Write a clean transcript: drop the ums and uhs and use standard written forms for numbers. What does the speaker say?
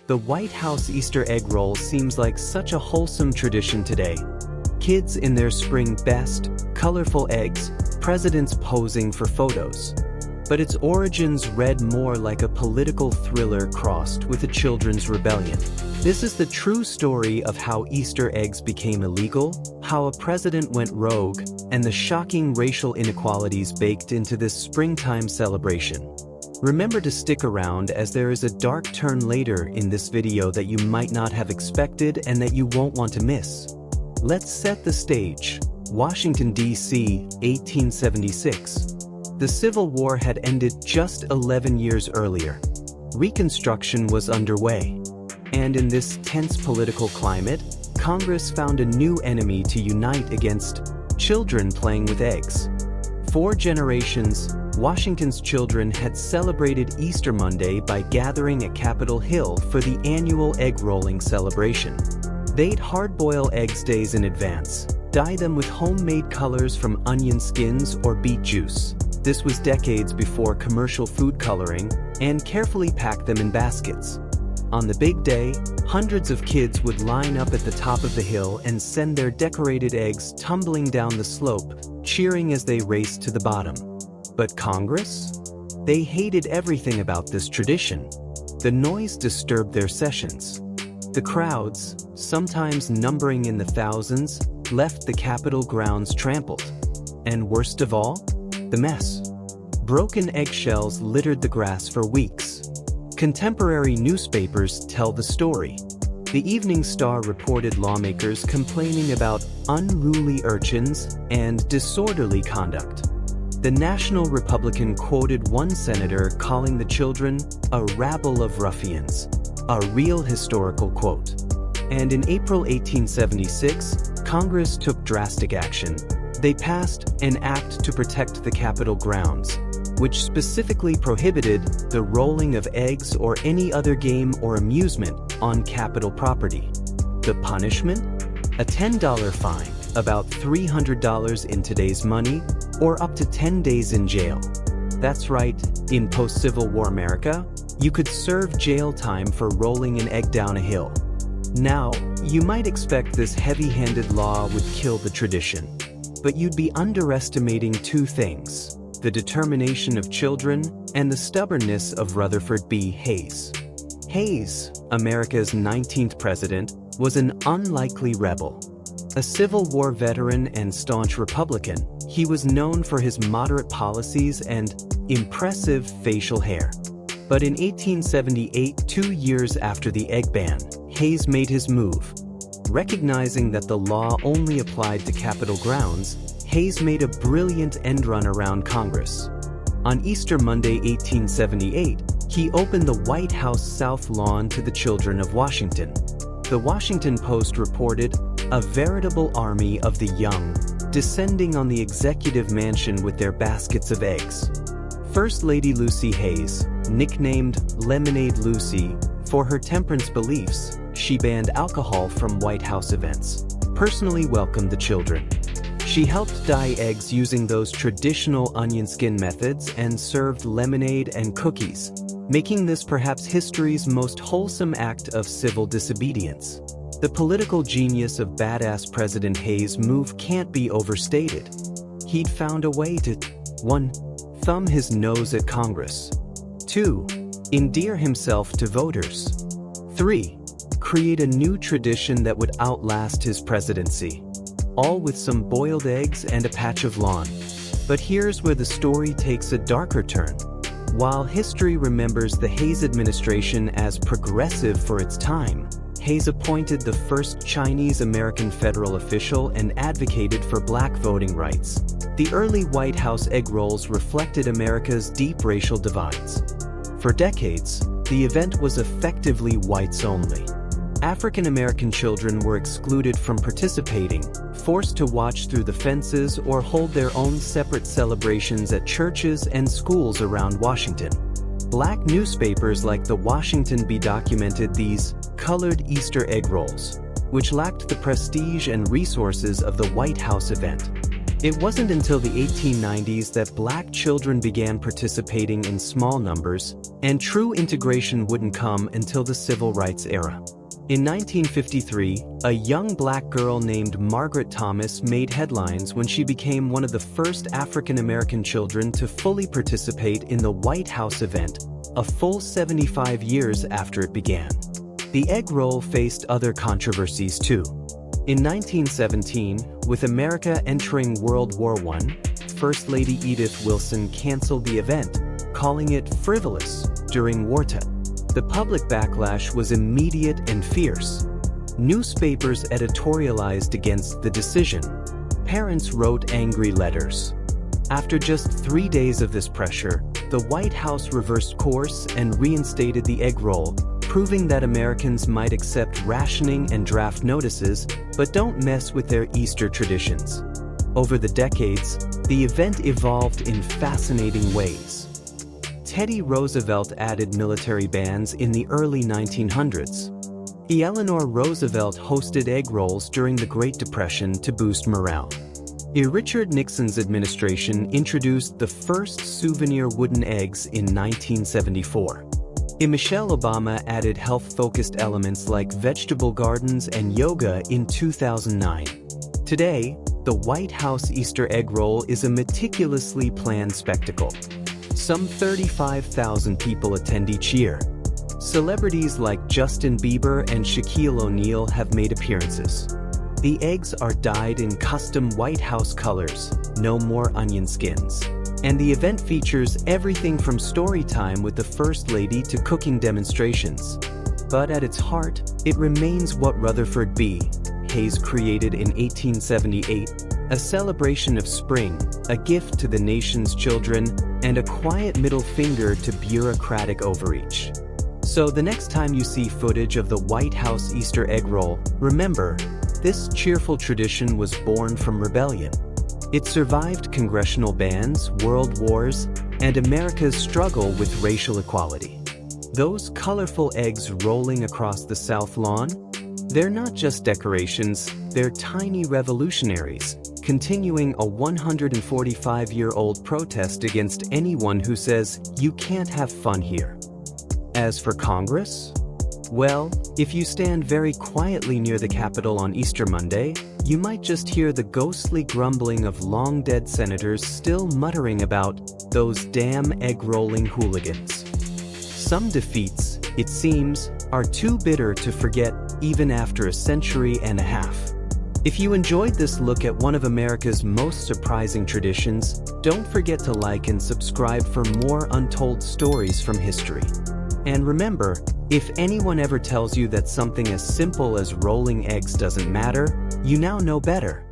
The White House Easter egg roll seems like such a wholesome tradition today. Kids in their spring best, colorful eggs, presidents posing for photos. But its origins read more like a political thriller crossed with a children's rebellion. This is the true story of how Easter eggs became illegal, how a president went rogue, and the shocking racial inequalities baked into this springtime celebration. Remember to stick around, as there is a dark turn later in this video that you might not have expected and that you won't want to miss. Let's set the stage. Washington, D.C., 1876. The Civil War had ended just 11 years earlier. Reconstruction was underway. And in this tense political climate, Congress found a new enemy to unite against: children playing with eggs. For generations, Washington's children had celebrated Easter Monday by gathering at Capitol Hill for the annual egg-rolling celebration. They'd hard-boil eggs days in advance, dye them with homemade colors from onion skins or beet juice. This was decades before commercial food coloring, and carefully pack them in baskets. On the big day, hundreds of kids would line up at the top of the hill and send their decorated eggs tumbling down the slope, cheering as they raced to the bottom. But Congress? They hated everything about this tradition. The noise disturbed their sessions. The crowds, sometimes numbering in the thousands, left the Capitol grounds trampled. And worst of all, the mess. Broken eggshells littered the grass for weeks. Contemporary newspapers tell the story. The Evening Star reported lawmakers complaining about unruly urchins and disorderly conduct. The National Republican quoted one senator calling the children a rabble of ruffians, a real historical quote. And in April 1876, Congress took drastic action. They passed an act to protect the Capitol grounds, which specifically prohibited the rolling of eggs or any other game or amusement on Capitol property. The punishment? A $10 fine, about $300 in today's money, or up to 10 days in jail. That's right, in post-Civil War America, you could serve jail time for rolling an egg down a hill. Now, you might expect this heavy-handed law would kill the tradition. But you'd be underestimating two things: the determination of children and the stubbornness of Rutherford B. Hayes. Hayes, America's 19th president, was an unlikely rebel. A Civil War veteran and staunch Republican, he was known for his moderate policies and impressive facial hair. But in 1878, 2 years after the egg ban, Hayes made his move. Recognizing that the law only applied to Capitol grounds, Hayes made a brilliant end run around Congress. On Easter Monday, 1878, he opened the White House South Lawn to the children of Washington. The Washington Post reported a veritable army of the young descending on the executive mansion with their baskets of eggs. First Lady Lucy Hayes, nicknamed Lemonade Lucy for her temperance beliefs, she banned alcohol from White House events, personally welcomed the children. She helped dye eggs using those traditional onion skin methods and served lemonade and cookies, making this perhaps history's most wholesome act of civil disobedience. The political genius of badass President Hayes' move can't be overstated. He'd found a way to 1. Thumb his nose at Congress. 2. Endear himself to voters. 3. Create a new tradition that would outlast his presidency. All with some boiled eggs and a patch of lawn. But here's where the story takes a darker turn. While history remembers the Hayes administration as progressive for its time, Hayes appointed the first Chinese-American federal official and advocated for black voting rights. The early White House egg rolls reflected America's deep racial divides. For decades, the event was effectively whites only. African-American children were excluded from participating, forced to watch through the fences or hold their own separate celebrations at churches and schools around Washington. Black newspapers like the Washington Bee documented these colored Easter egg rolls, which lacked the prestige and resources of the White House event. It wasn't until the 1890s that black children began participating in small numbers, and true integration wouldn't come until the Civil Rights era. In 1953, a young black girl named Margaret Thomas made headlines when she became one of the first African American children to fully participate in the White House event, a full 75 years after it began. The egg roll faced other controversies too. In 1917, with America entering World War I, First Lady Edith Wilson canceled the event, calling it frivolous during wartime. The public backlash was immediate and fierce. Newspapers editorialized against the decision. Parents wrote angry letters. After just 3 days of this pressure, the White House reversed course and reinstated the egg roll, proving that Americans might accept rationing and draft notices, but don't mess with their Easter traditions. Over the decades, the event evolved in fascinating ways. Teddy Roosevelt added military bands in the early 1900s. Eleanor Roosevelt hosted egg rolls during the Great Depression to boost morale. Richard Nixon's administration introduced the first souvenir wooden eggs in 1974. Michelle Obama added health-focused elements like vegetable gardens and yoga in 2009. Today, the White House Easter egg roll is a meticulously planned spectacle. Some 35,000 people attend each year. Celebrities like Justin Bieber and Shaquille O'Neal have made appearances. The eggs are dyed in custom White House colors, no more onion skins. And the event features everything from story time with the First Lady to cooking demonstrations. But at its heart, it remains what Rutherford B. Hayes created in 1878, a celebration of spring, a gift to the nation's children, and a quiet middle finger to bureaucratic overreach. So the next time you see footage of the White House Easter egg roll, remember, this cheerful tradition was born from rebellion. It survived congressional bans, world wars, and America's struggle with racial equality. Those colorful eggs rolling across the South Lawn? They're not just decorations, they're tiny revolutionaries, continuing a 145-year-old protest against anyone who says, "You can't have fun here." As for Congress? Well, if you stand very quietly near the Capitol on Easter Monday, you might just hear the ghostly grumbling of long-dead senators still muttering about those damn egg-rolling hooligans. Some defeats, it seems, are too bitter to forget even after a century and a half. If you enjoyed this look at one of America's most surprising traditions, don't forget to like and subscribe for more untold stories from history. And remember, if anyone ever tells you that something as simple as rolling eggs doesn't matter, you now know better.